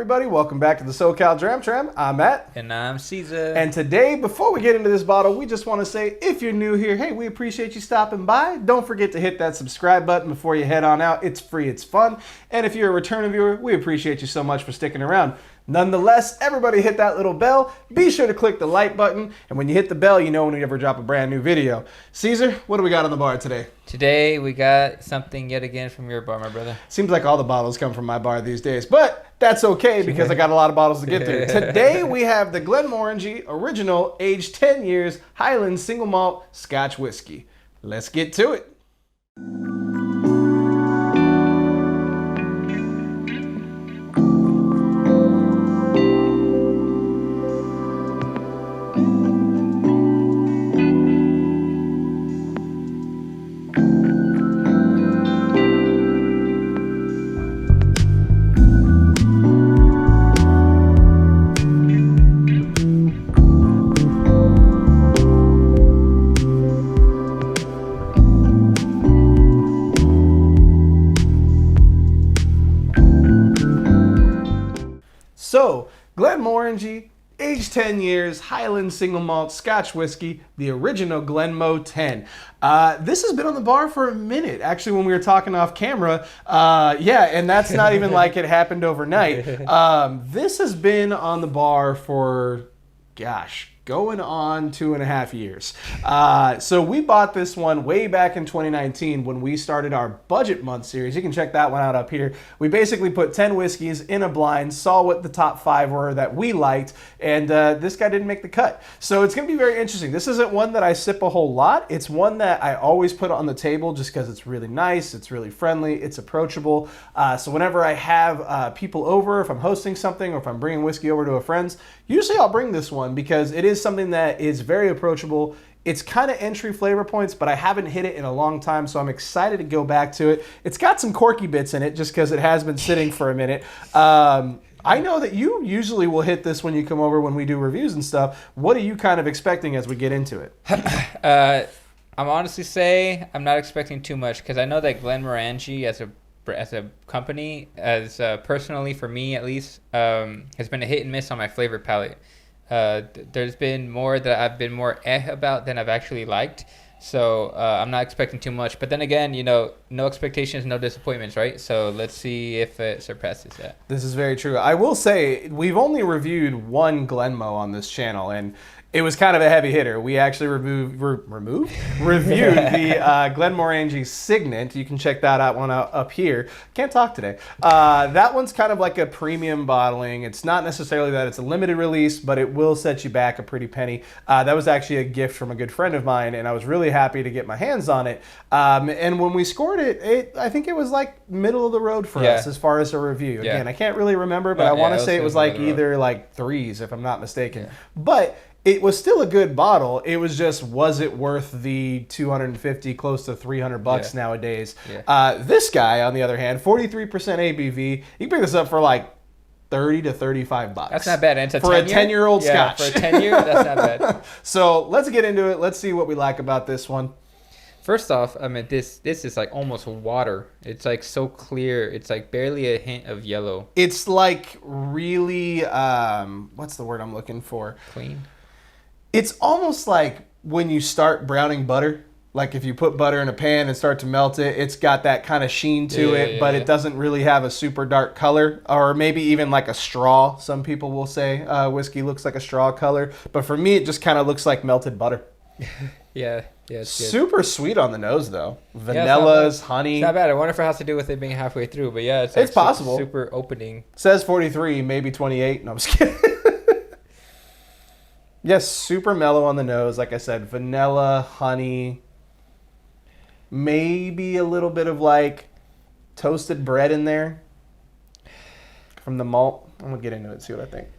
everybody? Welcome back to the SoCal Tram. I'm Matt. And I'm Caesar. And today, before we get into this bottle, we just want to say, if you're new here, hey, we appreciate you stopping by. Don't forget to hit that subscribe button before you head on out. It's free, it's fun. And if you're a returning viewer, we appreciate you so much for sticking around. Nonetheless, everybody hit that little bell. Be sure to click the like button. And when you hit the bell, you know when we ever drop a brand new video. Caesar, what do we got on the bar today? Today, we got something yet again from your bar, my brother. Seems like all the bottles come from my bar these days, but that's okay because I got a lot of bottles to get through. Today, we have the Glenmorangie Original, aged 10 years, Highland Single Malt Scotch Whisky. Let's get to it. So, Glenmorangie, aged 10 years, Highland Single Malt Scotch Whisky, the original Glenmo 10. This has been on the bar for a minute. Actually, when we were talking off camera, yeah, and that's not even like it happened overnight. This has been on the bar for, gosh, going on 2.5 years. So we bought this one way back in 2019 when we started our budget month series. You can check that one out up here. We basically put 10 whiskeys in a blind, saw what the top 5 were that we liked, and this guy didn't make the cut. So it's going to be very interesting. This isn't one that I sip a whole lot. It's one that I always put on the table just because it's really nice, it's really friendly, it's approachable. So whenever I have people over, if I'm hosting something or if I'm bringing whiskey over to a friend's, usually I'll bring this one because it is something that is very approachable. It's kind of entry flavor points, but I haven't hit it in a long time, so I'm excited to go back to it. It's got some corky bits in it just because it has been sitting for a minute. I know that you usually will hit this when you come over when we do reviews and stuff. What are you kind of expecting as we get into it? I'm honestly say I'm not expecting too much because I know that Glenmorangie as a company, as personally for me at least, has been a hit and miss on my flavor palette. There's been more that I've been more about than I've actually liked. So I'm not expecting too much. But then again, you know, no expectations, no disappointments, right? So let's see if it surpasses that. This is very true. I will say we've only reviewed one Glenmo on this channel, and it was kind of a heavy hitter. We actually reviewed the Glenmorangie Signet. You can check that out one out up here. Can't talk today. That one's kind of like a premium bottling. It's not necessarily that it's a limited release, but it will set you back a pretty penny. That was actually a gift from a good friend of mine, and I was really happy to get my hands on it. And when we scored it, I think it was like middle of the road for us as far as a review. Again, I can't really remember, but I want to say it was like either like 3s, if I'm not mistaken. But it was still a good bottle. It was just, was it worth the $250, close to $300 nowadays? This guy, on the other hand, 43% ABV. You can pick this up for like $30 to $35. That's not bad. And it's for a 10-year-old Scotch. For a 10-year, that's not bad. So let's get into it. Let's see what we like about this one. First off, I mean, this is like almost water. It's like so clear. It's like barely a hint of yellow. It's like really, what's the word I'm looking for? Clean. It's almost like when you start browning butter. Like if you put butter in a pan and start to melt it, it's got that kind of sheen to it, but it doesn't really have a super dark color, or maybe even like a straw. Some people will say whiskey looks like a straw color, but for me, it just kind of looks like melted butter. Yeah, it's super sweet on the nose though. Vanillas, honey. It's not bad. I wonder if it has to do with it being halfway through, but yeah, it's possible. Super opening. Says 43, maybe 28. No, I'm just kidding. Yes, super mellow on the nose. Like I said, vanilla, honey, maybe a little bit of like toasted bread in there from the malt. I'm going to get into it and see what I think.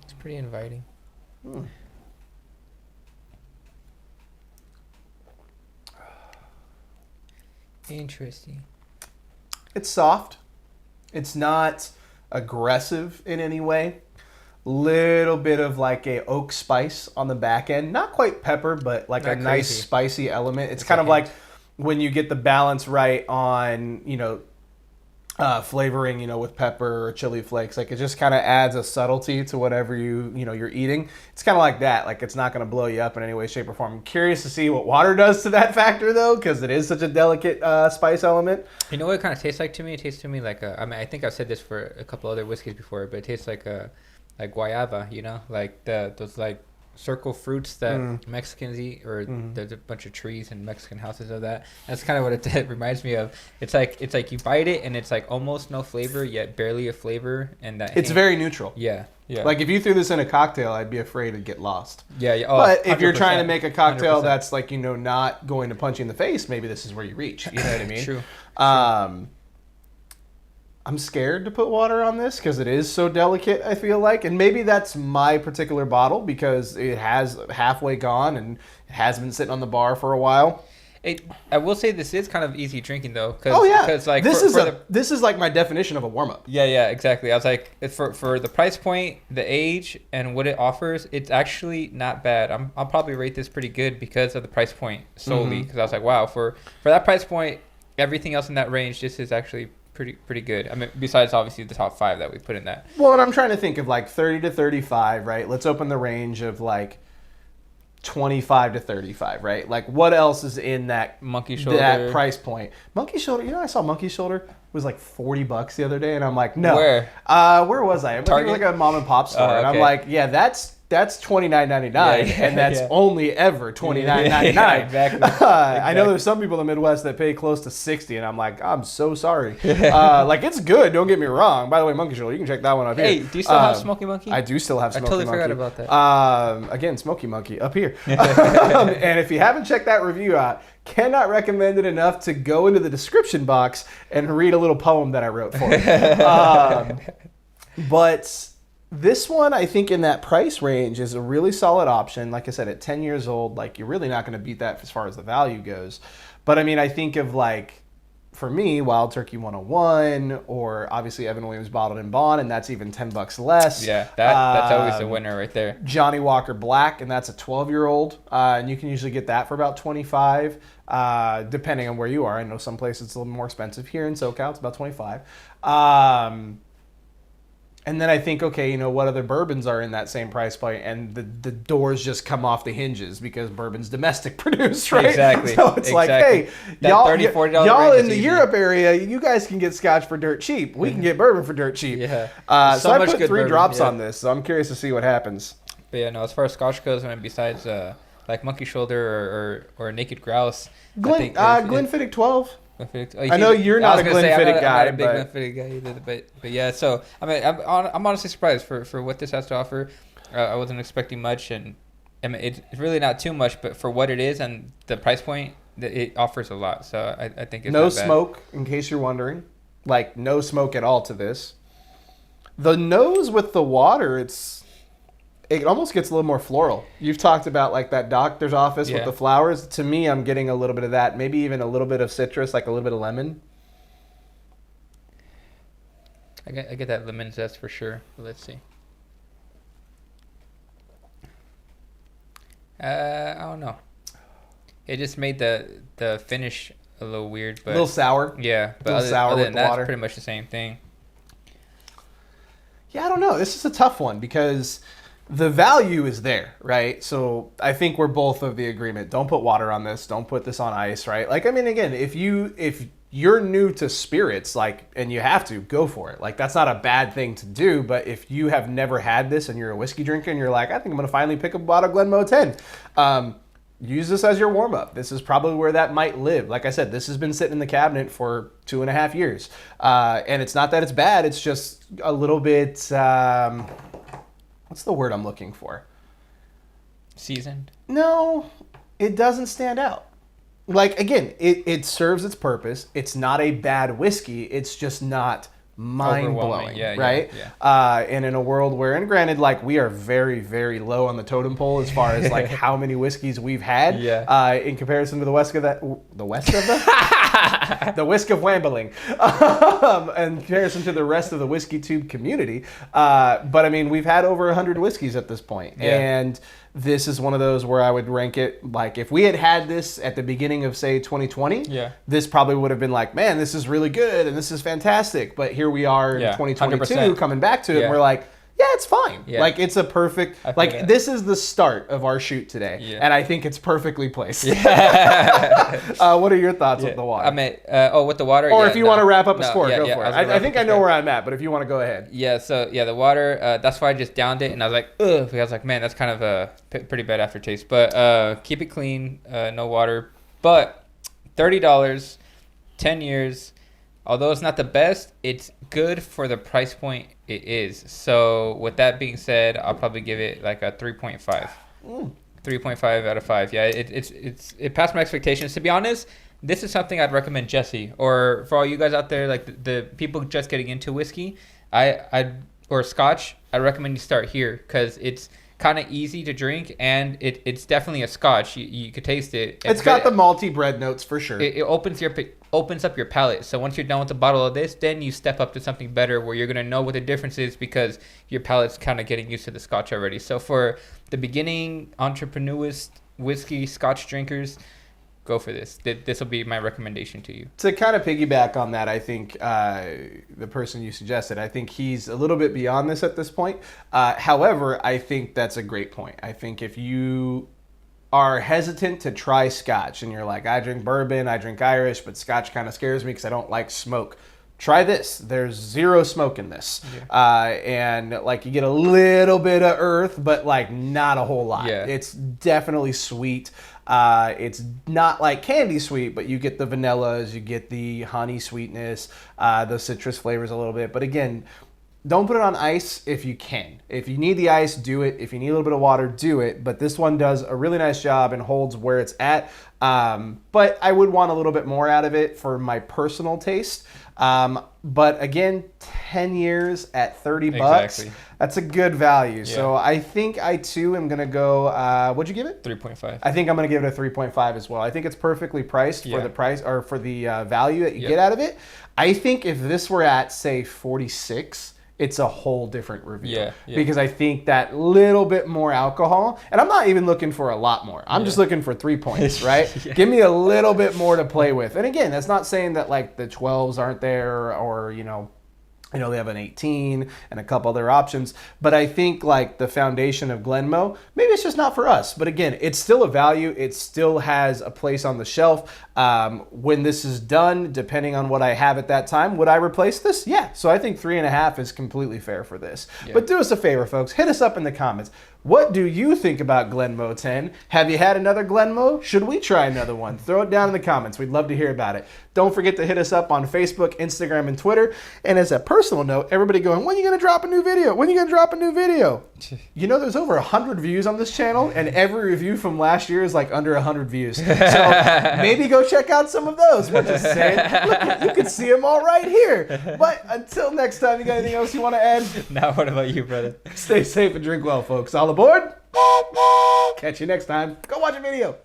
It's pretty inviting. Interesting. It's soft. It's not aggressive in any way. Little bit of like a oak spice on the back end. Not quite pepper, but like a nice spicy element. It's kind of like when you get the balance right on, you know, flavoring, with pepper or chili flakes. Like it just kind of adds a subtlety to whatever you're eating. It's kind of like that. Like it's not going to blow you up in any way, shape, or form. I'm curious to see what water does to that factor though, because it is such a delicate spice element. You know what it kind of tastes like to me? It tastes to me like I think I've said this for a couple other whiskeys before, but it tastes like guayaba. Like those like circle fruits that Mexicans eat, or there's a bunch of trees and Mexican houses of that. That's kind of what it reminds me of. It's like you bite it and it's like almost no flavor yet barely a flavor, and that it's very neutral. Yeah. Like if you threw this in a cocktail, I'd be afraid to get lost. Yeah. Oh, but if you're trying to make a cocktail 100%. that's like not going to punch you in the face, maybe this is where you reach. You know what I mean? True. I'm scared to put water on this because it is so delicate, I feel like. And maybe that's my particular bottle because it has halfway gone and it has been sitting on the bar for a while. I will say this is kind of easy drinking though. Because like this is like my definition of a warm-up. Yeah, exactly. I was like, for the price point, the age, and what it offers, it's actually not bad. I'll probably rate this pretty good because of the price point solely. Because I was like, wow, for that price point, everything else in that range, this is actually pretty good. I mean, besides obviously the top 5 that we put in that. Well, and I'm trying to think of like 30 to 35, right? Let's open the range of like 25 to 35, right? Like what else is in that Monkey Shoulder, that price point? Monkey Shoulder, I saw Monkey Shoulder was like $40 the other day, and I'm like, no. Where was I? I think it was like a mom and pop store, okay. And I'm like, yeah, that's $29.99, and that's only ever $29.99. Yeah, exactly. I know there's some people in the Midwest that pay close to $60, and I'm like, I'm so sorry. Like it's good. Don't get me wrong. By the way, Monkey Shoulder, you can check that one up here. Hey, do you still have Smoky Monkey? I do still have Smoky Monkey. I totally forgot about that. Again, Smoky Monkey up here. And if you haven't checked that review out, cannot recommend it enough to go into the description box and read a little poem that I wrote for it. But this one, I think in that price range is a really solid option. Like I said, at 10 years old, like you're really not going to beat that as far as the value goes. But I mean, I think of like, for me, Wild Turkey 101, or obviously Evan Williams Bottled in Bond, and that's even $10 less. Yeah, that's always a winner right there. Johnny Walker Black, and that's a 12-year-old, and you can usually get that for about $25, depending on where you are. I know some places it's a little more expensive. Here in SoCal, it's about $25. And then I think, okay, what other bourbons are in that same price point? And the doors just come off the hinges because bourbon's domestic produced, right? Exactly. So it's like, hey, that y'all, $30, $40 y'all range in the is Europe area, you guys can get Scotch for dirt cheap. We can get bourbon for dirt cheap. Yeah. So I much put good 3 bourbon, drops yeah. on this, so I'm curious to see what happens. But yeah, no, as far as Scotch goes, I mean, besides like Monkey Shoulder or Naked Grouse, Glenfiddich 12. I know you're not a Glenfiddich guy, I'm not a big Glenfiddich guy either, but yeah. So I mean, I'm honestly surprised for what this has to offer. I wasn't expecting much, and I mean, it's really not too much, but for what it is and the price point, it offers a lot. So I think it's no not bad. smoke, in case you're wondering, like no smoke at all to this. The nose with the water, it almost gets a little more floral. You've talked about like that doctor's office with the flowers. To me, I'm getting a little bit of that. Maybe even a little bit of citrus, like a little bit of lemon. I get that lemon zest for sure. Let's see. I don't know. It just made the finish a little weird, but A little sour. Yeah, but other than that, it's pretty much the same thing. Yeah, I don't know. This is a tough one because the value is there, right? So I think we're both of the agreement. Don't put water on this. Don't put this on ice, right? Like, I mean, again, if you're new to spirits, like, and you have to, go for it. Like, that's not a bad thing to do. But if you have never had this and you're a whiskey drinker and you're like, I think I'm going to finally pick up a bottle of Glenmorangie 10, use this as your warm-up. This is probably where that might live. Like I said, this has been sitting in the cabinet for 2.5 years. And it's not that it's bad. It's just a little bit... what's the word I'm looking for? Seasoned? No, it doesn't stand out. Like, again, it serves its purpose. It's not a bad whiskey. It's just not mind-blowing, right? Yeah. And in a world where, and granted, like, we are very, very low on the totem pole as far as, like, how many whiskeys we've had in comparison to the west of the... The whisk of wambling. In comparison to the rest of the whiskey tube community. But I mean, we've had over 100 whiskeys at this point. Yeah. And this is one of those where I would rank it, like, if we had this at the beginning of, say, 2020, this probably would have been like, man, this is really good and this is fantastic. But here we are in 2022 100%. Coming back to it, and we're like, yeah, it's fine. Yeah. Like, it's a perfect, like, this is the start of our shoot today. Yeah. And I think it's perfectly placed. Yeah. What are your thoughts with the water? I mean, with the water? Or if you want to wrap up a score, go for it. I think I know where I'm at, but if you want to go ahead. Yeah, so, the water, that's why I just downed it, and I was like, ugh, because I was like, man, that's kind of a pretty bad aftertaste. But keep it clean, no water. But $30, 10 years, although it's not the best, it's good for the price point it is. So with that being said, I'll probably give it like a 3.5. 3.5 out of 5. Yeah, it passed my expectations. To be honest, this is something I'd recommend Jesse, or for all you guys out there, like the people just getting into whiskey, or Scotch, I recommend you start here because it's kind of easy to drink, and it's definitely a Scotch. You could taste it. It's got the malty bread notes for sure. It opens up your palate. So once you're done with a bottle of this, then you step up to something better where you're gonna know what the difference is because your palate's kind of getting used to the Scotch already. So for the beginning entrepreneurist whiskey Scotch drinkers, go for this. This will be my recommendation to you. To kind of piggyback on that, I think the person you suggested, I think he's a little bit beyond this at this point. However, I think that's a great point. I think if you are hesitant to try Scotch and you're like, I drink bourbon, I drink Irish, but Scotch kind of scares me because I don't like smoke. Try this. There's zero smoke in this. Yeah. And like you get a little bit of earth, but like not a whole lot. Yeah. It's definitely sweet. It's not like candy sweet, but you get the vanillas, you get the honey sweetness, the citrus flavors a little bit. But again, don't put it on ice if you can. If you need the ice, do it. If you need a little bit of water, do it. But this one does a really nice job and holds where it's at. But I would want a little bit more out of it for my personal taste. But again, 10 years at $30 bucks. That's a good value. Yeah. So I think I too am going to go, what'd you give it? 3.5. I think I'm going to give it a 3.5 as well. I think it's perfectly priced for the price or for the value that you get out of it. I think if this were at, say, 46, it's a whole different review. Because I think that little bit more alcohol, and I'm not even looking for a lot more. I'm just looking for 3 points, right? Give me a little bit more to play with. And again, that's not saying that like the 12s aren't there or, you know, they have an 18 and a couple other options, but I think like the foundation of Glenmo, maybe it's just not for us. But again, it's still a value. It still has a place on the shelf. When this is done, depending on what I have at that time, would I replace this? Yeah. So I think 3.5 is completely fair for this. Yeah. But do us a favor, folks. Hit us up in the comments. What do you think about Glenmo 10? Have you had another Glenmo? Should we try another one? Throw it down in the comments. We'd love to hear about it. Don't forget to hit us up on Facebook, Instagram, and Twitter. And as a personal note, everybody going, when are you going to drop a new video? When are you going to drop a new video? You know, there's over 100 views on this channel, and every review from last year is like under 100 views. So maybe go check out some of those. We're just saying, look, you can see them all right here. But until next time, you got anything else you want to add? Now, what about you, brother? Stay safe and drink well, folks. All aboard. Catch you next time. Go watch a video.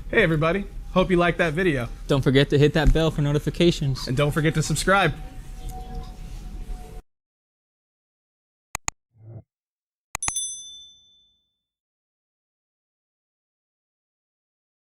Hey, everybody. Hope you liked that video. Don't forget to hit that bell for notifications. And don't forget to subscribe.